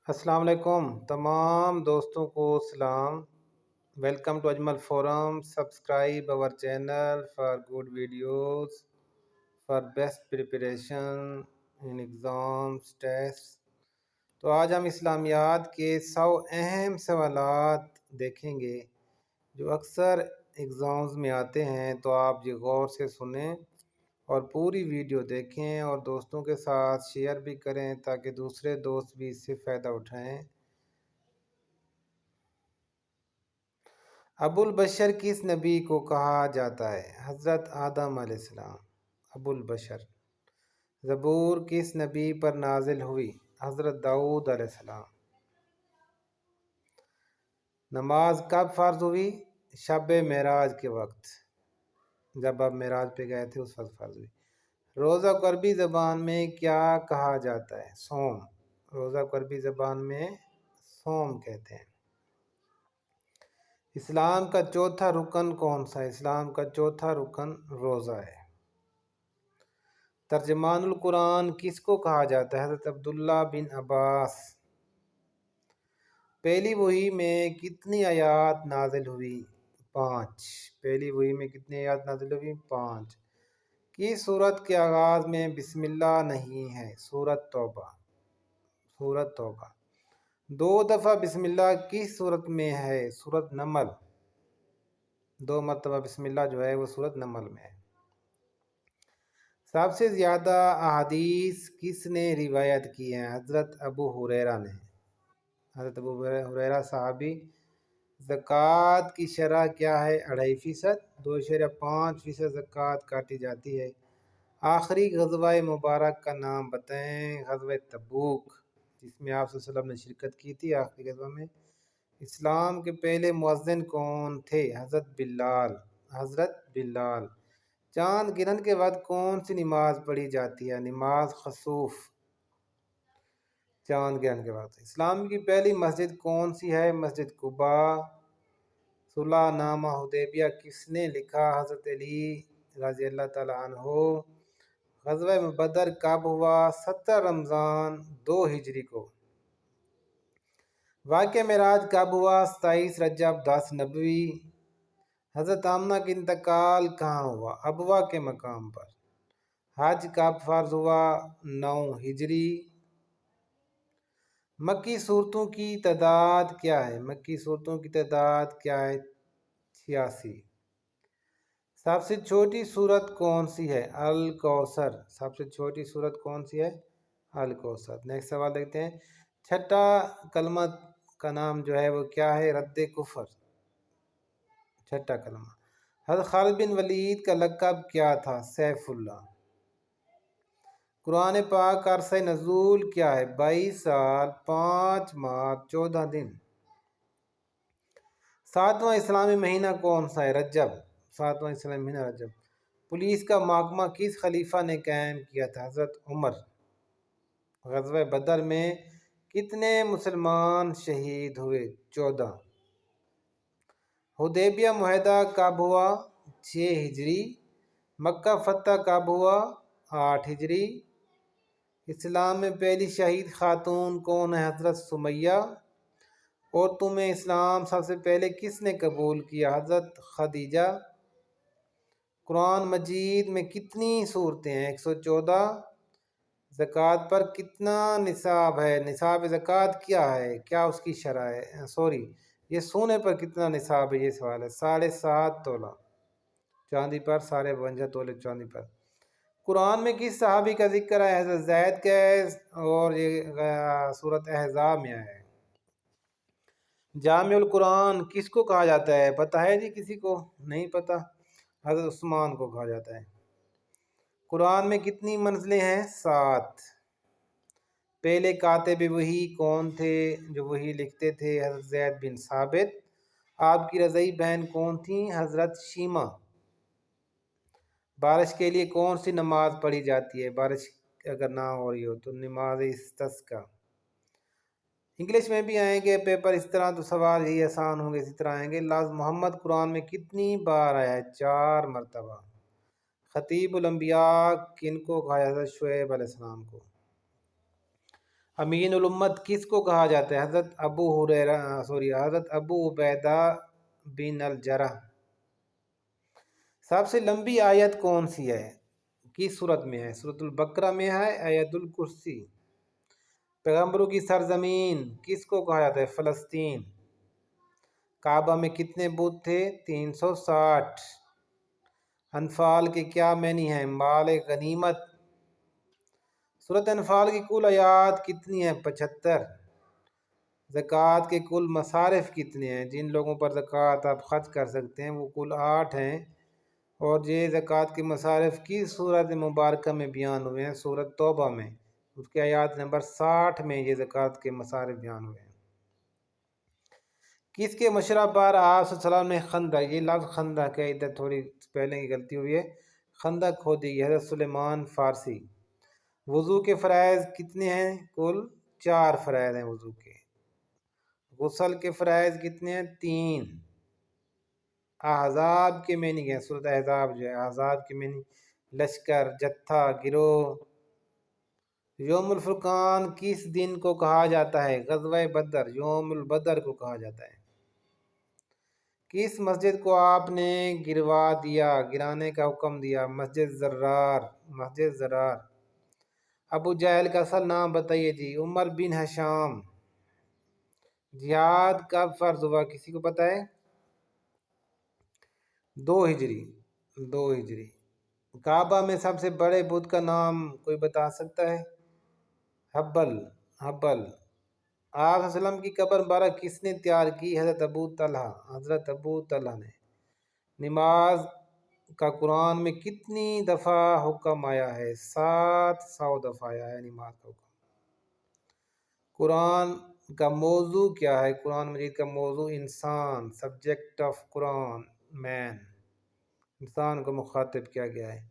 السلام علیکم تمام دوستوں کو سلام. Welcome to Ajmal forum. Subscribe اور channel for good videos for best preparation in exams test. تو آج ہم اسلامیات کے 100 اہم سوالات دیکھیں گے جو اکثر ایگزامز میں آتے ہیں. تو آپ یہ غور سے سنیں اور پوری ویڈیو دیکھیں اور دوستوں کے ساتھ شیئر بھی کریں تاکہ دوسرے دوست بھی اس سے فائدہ اٹھائیں. ابو البشر کس نبی کو کہا جاتا ہے؟ حضرت آدم علیہ السلام. ابو البشر. زبور کس نبی پر نازل ہوئی؟ حضرت داؤد علیہ السلام. نماز کب فرض ہوئی؟ شب معراج کے وقت، جب آپ معراج پہ گئے تھے اس وقت فرض ہوئی. روزہ کو عربی زبان میں کیا کہا جاتا ہے؟ صوم. روزہ کو عربی زبان میں صوم کہتے ہیں. اسلام کا چوتھا رکن کون سا ہے؟ اسلام کا چوتھا رکن روزہ ہے. ترجمان القرآن کس کو کہا جاتا ہے؟ حضرت عبداللہ بن عباس. پہلی وحی میں کتنی آیات نازل ہوئی؟ 5. پہلی وحی میں کتنی آیات نازل ہوئی؟ 5. کس سورت کے آغاز میں بسم اللہ نہیں ہے؟ سورت توبہ. سورت توبہ. 2 دفعہ بسم اللہ کس سورت میں ہے؟ سورت نمل. 2 مرتبہ بسم اللہ جو ہے وہ سورت نمل میں ہے. سب سے زیادہ احادیث کس نے روایت کی ہیں؟ حضرت ابو ہریرہ نے. حضرت ابو ہریرہ صحابی. زکوٰۃ کی شرح کیا ہے؟ 2.5%. 2.5% زکوٰۃ کاٹی جاتی ہے. آخری غزوہ مبارک کا نام بتائیں. غزوہ تبوک، جس میں آپ صلی اللہ علیہ وسلم نے شرکت کی تھی آخری غزوہ میں. اسلام کے پہلے مؤذن کون تھے؟ حضرت بلال. حضرت بلال. چاند گرہن کے بعد کون سی نماز پڑھی جاتی ہے؟ نماز خسوف. چاند گرہن کے بعد. اسلام کی پہلی مسجد کون سی ہے؟ مسجد قباء. صلح نامہ حدیبیہ کس نے لکھا؟ حضرت علی رضی اللہ تعالیٰ عنہ. غزوہ بدر کب ہوا؟ 17 رمضان 2 ہجری کو. واقعہ معراج کب ہوا؟ 27 رجب 10 نبوی. حضرت آمنہ کا انتقال کہاں ہوا؟ ابوا کے مقام پر. حج کب فرض ہوا؟ 9 ہجری. مکی صورتوں کی تعداد کیا ہے؟ مکی صورتوں کی تعداد کیا ہے؟ 86. سب سے چھوٹی سورت کون سی ہے؟ الکوثر. سب سے چھوٹی سورت کون سی ہے؟ الکوثر. نیکسٹ سوال دیکھتے ہیں. چھٹا کلمہ کا نام جو ہے وہ کیا ہے؟ رد کفر. چھٹا کلمہ. حضرت خالد بن ولید کا لقب کیا تھا؟ سیف اللہ. قرآن پاک کا عرصہ نزول کیا ہے؟ 22 سال 5 ماہ 14 دن. 7واں اسلامی مہینہ کون سا ہے؟ رجب. 7واں اسلامی مہینہ رجب. پولیس کا محکمہ کس خلیفہ نے قائم کیا تھا؟ حضرت عمر. غزوہ بدر میں کتنے مسلمان شہید ہوئے؟ 14. حدیبیہ معاہدہ کب ہوا؟ 6 ہجری. مکہ فتح کب ہوا؟ 8 ہجری. اسلام میں پہلی شہید خاتون کون ہے؟ حضرت سمیہ. اور تمہیں اسلام سب سے پہلے کس نے قبول کیا؟ حضرت خدیجہ. قرآن مجید میں کتنی سورتیں ہیں؟ 114. زکوٰۃ پر کتنا نصاب ہے؟ نصاب زکوٰۃ کیا ہے؟ کیا اس کی شرح ہے؟ یہ سونے پر کتنا نصاب ہے؟ یہ سوال ہے. 7.5 تولہ چاندی پر. 52 تولے چاندی پر. قرآن میں کس صحابی کا ذکر ہے؟ حضرت زید کا ہے اور یہ سورۃ احزاب میں ہے. جامع القرآن کس کو کہا جاتا ہے؟ پتہ ہے جی کسی کو؟ نہیں پتہ. حضرت عثمان کو کہا جاتا ہے. قرآن میں کتنی منزلیں ہیں؟ 7. پہلے کاتب وحی کون تھے جو وحی لکھتے تھے؟ حضرت زید بن ثابت. آپ کی رضعی بہن کون تھیں؟ حضرت شیمہ. بارش کے لیے کون سی نماز پڑھی جاتی ہے؟ بارش اگر نہ ہو رہی ہو تو نماز استسقا. انگلش میں بھی آئیں گے پیپر اس طرح، تو سوال ہی آسان ہوں گے اسی طرح آئیں گے. لفظ محمد قرآن میں کتنی بار آیا ہے؟ 4 مرتبہ. خطیب الانبیاء کن کو کہا جاتا ہے؟ شعیب علیہ السلام کو. امین الامت کس کو کہا جاتا ہے؟ حضرت ابو عبیدہ بن الجرح۔ سب سے لمبی آیت کون سی ہے؟ کس سورت میں ہے؟ سورۃ البقرہ میں ہے، آیت الکرسی۔ پیغمبروں کی سرزمین کس کو کہا جاتا ہے؟ فلسطین۔ کعبہ میں کتنے بت تھے؟ 360۔ انفال کے کیا معنی ہیں؟ مال غنیمت۔ سورۃ انفال کی کل آیات کتنی ہیں؟ 75۔ زکوٰۃ کے کل مصارف کتنے ہیں؟ جن لوگوں پر زکوٰۃ آپ خرچ کر سکتے ہیں وہ کل 8 ہیں، اور یہ زکوٰۃ کے مصارف کی سورۃ مبارکہ میں بیان ہوئے ہیں، سورۃ توبہ میں، اس کے آیات نمبر 60 میں یہ زکوٰۃ کے مصارف بیان ہوئے ہیں۔ کس کے مشورہ پر آپ صلی اللہ علیہ وسلم نے خندق، یہ لفظ خندق ہے، ادھر تھوڑی پہلے کی غلطی ہوئی ہے، خندق کھودی، حضرت سلیمان فارسی۔ وضو کے فرائض کتنے ہیں؟ کل 4 فرائض ہیں وضو کے۔ غسل کے فرائض کتنے ہیں؟ 3۔ احزاب کے معنی کیا ہیں؟ سورۃ احزاب جو ہے، احزاب کے معنی لشکر، جتھا، گروہ۔ یوم الفرقان کس دن کو کہا جاتا ہے؟ غزوہ بدر، یوم البدر کو کہا جاتا ہے۔ کس مسجد کو آپ نے گروا دیا، گرانے کا حکم دیا؟ مسجد زرار، مسجد زرار۔ ابو جہل کا اصل نام بتائیے جی۔ عمر بن ہشام۔ جہاد کب فرض ہوا، کسی کو پتہ ہے؟ 2 ہجری، 2 ہجری۔ کعبہ میں سب سے بڑے بت کا نام کوئی بتا سکتا ہے؟ حبل، حبل۔ آپ صلی اللہ علیہ وسلم کی قبر مبارک کس نے تیار کی؟ حضرت ابو طلحہ، حضرت ابو طلحہ نے۔ نماز کا قرآن میں کتنی دفعہ حکم آیا ہے؟ 700 دفعہ آیا ہے نماز کا حکم۔ قرآن کا موضوع کیا ہے؟ قرآن مجید کا موضوع انسان، سبجیکٹ آف قرآن مین، انسان کو مخاطب کیا گیا ہے۔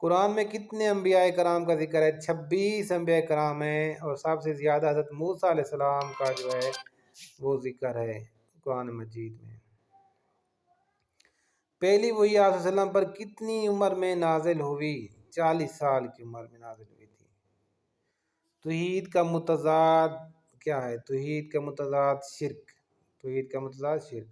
قرآن میں کتنے انبیاء کرام کا ذکر ہے؟ 26 انبیاء کرام ہیں، اور سب سے زیادہ حضرت موسیٰ علیہ السلام کا جو ہے وہ ذکر ہے قرآن مجید میں۔ پہلی وحی آپ صلی اللہ علیہ وسلم پر کتنی عمر میں نازل ہوئی؟ 40 سال کی عمر میں نازل ہوئی تھی۔ توحید کا متضاد کیا ہے؟ توحید کا متضاد شرک، توحید کا متضاد شرک۔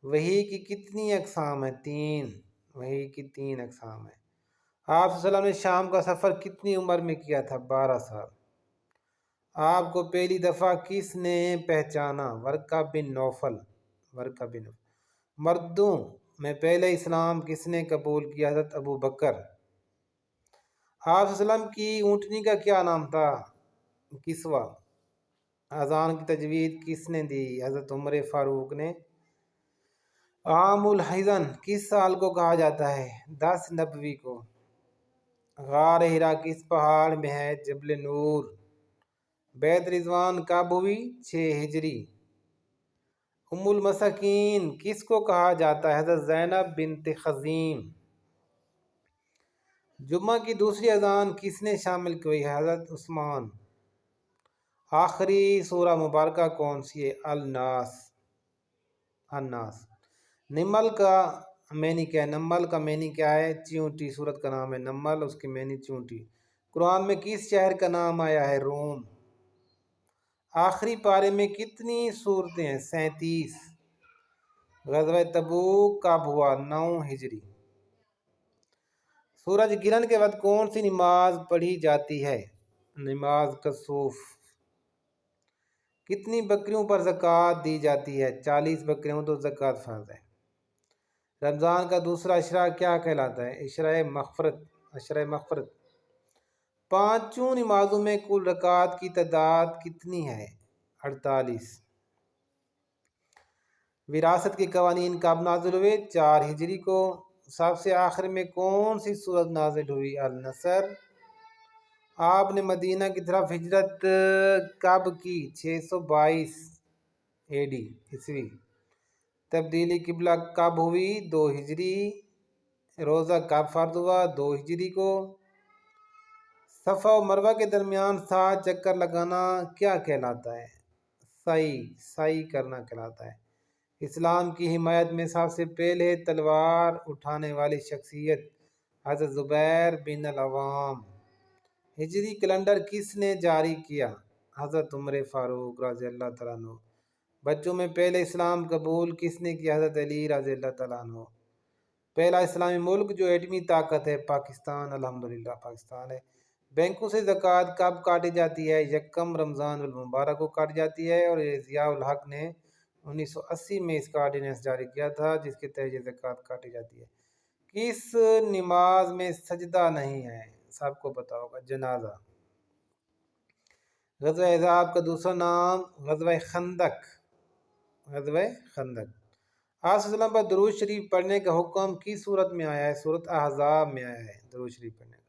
وحی کی کتنی اقسام ہیں؟ 3۔ وحی کی 3 اقسام ہیں۔ آپ صلی اللہ علیہ وسلم نے شام کا سفر کتنی عمر میں کیا تھا؟ 12 سال۔ آپ کو پہلی دفعہ کس نے پہچانا؟ ورقہ بن نوفل، ورقہ بن نوفل۔ مردوں میں پہلے اسلام کس نے قبول کیا؟ حضرت ابو بکر۔ آپ صلی اللہ علیہ وسلم کی اونٹنی کا کیا نام تھا؟ کسوہ۔ اذان کی تجوید کس نے دی؟ حضرت عمر فاروق نے۔ عام الحزن کس سال کو کہا جاتا ہے؟ 10 نبوی کو۔ غار ہرا کس پہاڑ میں ہے؟ جبل نور۔ بیعت رضوان کب ہوئی؟ 6 ہجری۔ ام المساکین کس کو کہا جاتا ہے؟ حضرت زینب بنت خزیم۔ جمعہ کی دوسری اذان کس نے شامل کی ہے؟ حضرت عثمان۔ آخری سورہ مبارکہ کون سی ہے؟ الناس، الناس۔ نمل کا معنی کیا ہے؟ نمل کا معنی کیا ہے؟ چیونٹی، سورت کا نام ہے نمل، اس کے معنی چیونٹی۔ قرآن میں کس شہر کا نام آیا ہے؟ روم۔ آخری پارے میں کتنی سورتیں ہیں؟ 37۔ غزوہ تبوک کب ہوا؟ 9 ہجری۔ سورج گرہن کے وقت کون سی نماز پڑھی جاتی ہے؟ نماز کسوف۔ کتنی بکریوں پر زکوٰۃ دی جاتی ہے؟ 40 بکریوں تو زکوٰۃ فرض ہے۔ رمضان کا دوسرا عشرہ کیا کہلاتا ہے؟ عشرہ مغفرت، عشرہ مغفرت۔ 5 نمازوں میں کل رکعات کی تعداد کتنی ہے؟ 48۔ وراثت کے قوانین کب نازل ہوئے؟ 4 ہجری کو۔ سب سے آخر میں کون سی سورت نازل ہوئی؟ النصر۔ آپ نے مدینہ کی طرف ہجرت کب کی؟ 622 AD عیسوی۔ تبدیلی قبلہ کب ہوئی؟ 2 ہجری۔ روزہ کب فرض ہوا؟ 2 ہجری کو۔ صفا و مروہ کے درمیان 7 چکر لگانا کیا کہلاتا ہے؟ سعی، سعی کرنا کہلاتا ہے۔ اسلام کی حمایت میں سب سے پہلے تلوار اٹھانے والی شخصیت حضرت زبیر بن العوام۔ ہجری کیلنڈر کس نے جاری کیا؟ حضرت عمر فاروق رضی اللہ تعالیٰ عنہ۔ بچوں میں پہلے اسلام قبول کس نے کیا؟ حضرت علی رضی اللہ تعالیٰ عنہ۔ پہلا اسلامی ملک جو ایٹمی طاقت ہے پاکستان، الحمدللہ پاکستان ہے۔ بینکوں سے زکوٰۃ کب کاٹی جاتی ہے؟ یکم رمضان المبارک کو کاٹی جاتی ہے، اور ضیاء الحق نے 1980 میں اس کا آرڈیننس جاری کیا تھا جس کے تحت یہ زکوٰۃ کاٹی جاتی ہے۔ کس نماز میں سجدہ نہیں ہے؟ سب کو پتا ہوگا، جنازہ۔ غزوہ احزاب کا دوسرا نام غزوہ خندق، غزوہ خندق۔ آپ صلی اللہ علیہ وسلم پر درود شریف پڑھنے کا حکم کس صورت میں آیا ہے؟ سورۃ احزاب میں آیا ہے درود شریف پڑھنے کا۔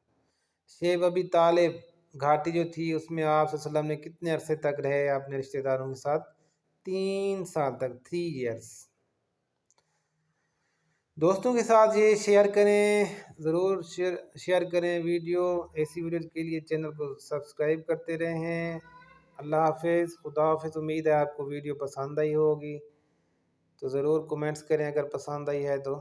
شیب ابی طالب گھاٹی جو تھی اس میں آپ صلی اللہ علیہ وسلم نے کتنے عرصے تک رہے اپنے رشتہ داروں کے ساتھ؟ 3 سال تک، 3 ایئرس۔ دوستوں کے ساتھ یہ شیئر کریں، ضرور شیئر کریں ویڈیو۔ ایسی ویڈیوز کے لیے چینل کو سبسکرائب کرتے رہیں۔ اللہ حافظ، خدا حافظ۔ امید ہے آپ کو ویڈیو پسند آئی ہوگی، تو ضرور کومنٹس کریں اگر پسند آئی ہے تو۔